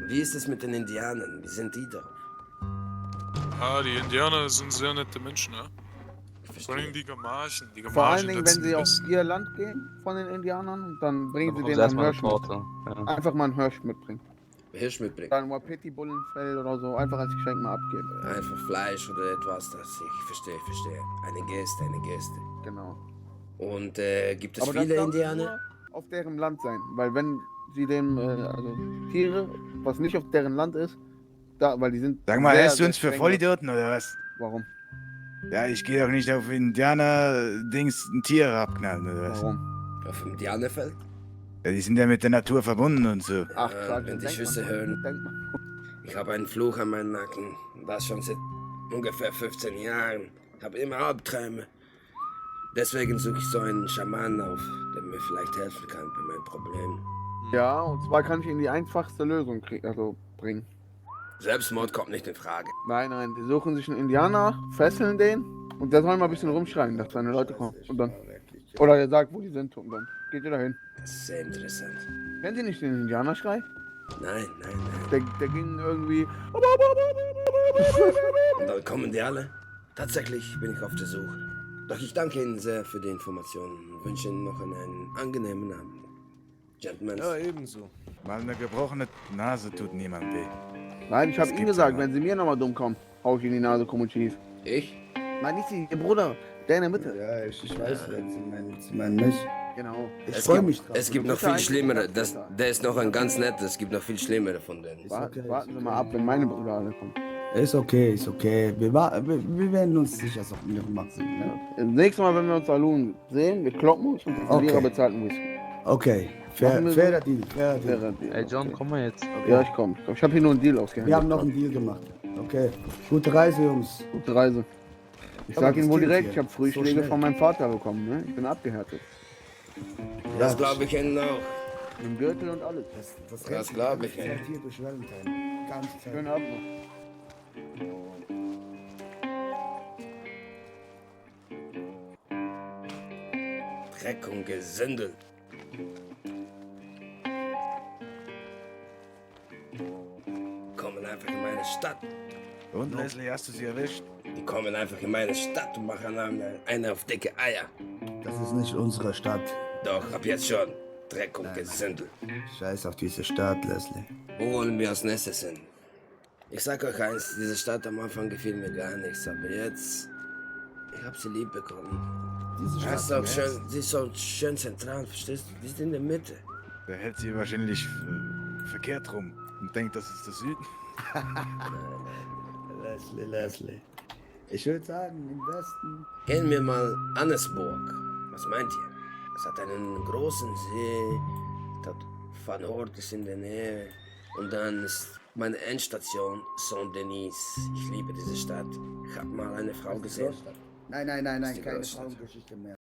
Wie ist es mit den Indianern? Wie sind die drauf? Ah, die Indianer sind sehr nette Menschen, ja. Ich Vor allem verstehe. die Gamaschen. Die Vor allen Gamaschen, Dingen, das wenn sind die sie auf besten. ihr Land gehen von den Indianern und dann bringen Dann sie bekommen denen sie einen erstmal eine Hirsch mit. Torte. Ja. Einfach mal einen Hirsch mitbringen. Hirsch mitbringen. Dann Wapiti Bullenfell oder so, einfach als Geschenk mal abgeben. Einfach Fleisch oder etwas, das ich verstehe. Eine Geste. Genau. Und gibt es Aber das viele darf Indianer? nur auf deren Land sein, weil wenn sie dem, also Tiere, was nicht auf deren Land ist, da, weil die sind. Sag mal, sehr, hältst du sehr uns für streng. Vollidioten oder was? Warum? Ja, ich gehe doch nicht auf Indianer-Dings ein Tier abknallen oder was? Warum? Auf dem Indianerfeld? Ja, die sind ja mit der Natur verbunden und so. Ach, Ja, Quatsch, wenn die denk Schüsse mal. hören. Denk mal. Ich habe einen Fluch an meinem Nacken. Das schon seit ungefähr 15 Jahren. Ich habe immer Albträume. Deswegen suche ich so einen Schamanen auf, der mir vielleicht helfen kann bei meinem Problem. Ja, und zwar kann ich Ihnen die einfachste Lösung bringen. Selbstmord kommt nicht in Frage. Nein, die suchen sich einen Indianer, fesseln den und der soll mal ein bisschen rumschreien, dass seine Leute kommen. Und dann. Oder der sagt, wo die sind und dann geht ihr dahin. Das ist sehr interessant. Kennen Sie nicht den Indianerschrei? Nein. Der ging irgendwie. Und dann kommen die alle. Tatsächlich bin ich auf der Suche. Doch ich danke Ihnen sehr für die Informationen und wünsche Ihnen noch einen angenehmen Abend. Gentlemen. Ja, ebenso. Mal eine gebrochene Nase tut niemandem weh. Nein, ich habe Ihnen gibt's gesagt, aber. wenn Sie mir nochmal dumm kommen, hau ich in die Nase Kommunistis. Ich? Nein, nicht Sie, Ihr Bruder, der in der Mitte. Ja, ich weiß, Sie meinen mich. Genau. Ich freue mich drauf. Es gibt noch viel schlimmere. Der ist noch ein ganz netter. Es gibt noch viel schlimmere von denen. Warten Sie mal ab, wenn meine Brüder alle kommen. Ist okay. Wir werden uns sicher Sachen machen. Ne? Das nächste Mal, wenn wir uns Salon sehen, wir kloppen uns und der Okay. Verlierer bezahlt einen Whisky. Okay, Machen wir so? fairer Deal. Wäre Deal. Ey, John, komm mal jetzt. Ja, ich komme. Ich habe hier nur einen Deal ausgehandelt. Wir haben noch einen Deal gemacht. Okay, gute Reise, Jungs. Gute Reise. Ich Aber sag Ihnen das wohl klingt direkt, hier ich habe so Frühschläge schnell. von meinem Vater bekommen. Ne? Ich bin abgehärtet. Das glaube ich Ihnen auch. Im Gürtel und alles. Das glaub ich, Fährt ey. hier durch Valentine. Ganze Zeit. Schönen Abend noch. Dreck und Gesindel. Kommen einfach in meine Stadt. Und Leslie, hast du sie erwischt? Die kommen einfach in meine Stadt und machen eine auf dicke Eier. Das ist nicht unsere Stadt. Doch, ab jetzt schon. Dreck und Gesindel. Scheiß auf diese Stadt, Leslie. Wo wollen wir als nächstes hin? Ich sag euch eins, diese Stadt am Anfang gefiel mir gar nichts, aber jetzt, ich hab sie lieb bekommen. Diese Sie ist, Stadt. auch schön, sie ist so schön zentral, verstehst du? Die ist in der Mitte. Der hält sie wahrscheinlich verkehrt rum und denkt, das ist der Süden. Leslie. Ich würde sagen, im Westen. Gehen wir mal Annesburg. Was meint ihr? Es hat einen großen See, dort Van Hort ist in der Nähe und dann ist meine Endstation Saint-Denis. Ich liebe diese Stadt. Ich habe mal eine Frau gesehen. Nein, die keine Großstadt. Frauengeschichte mehr.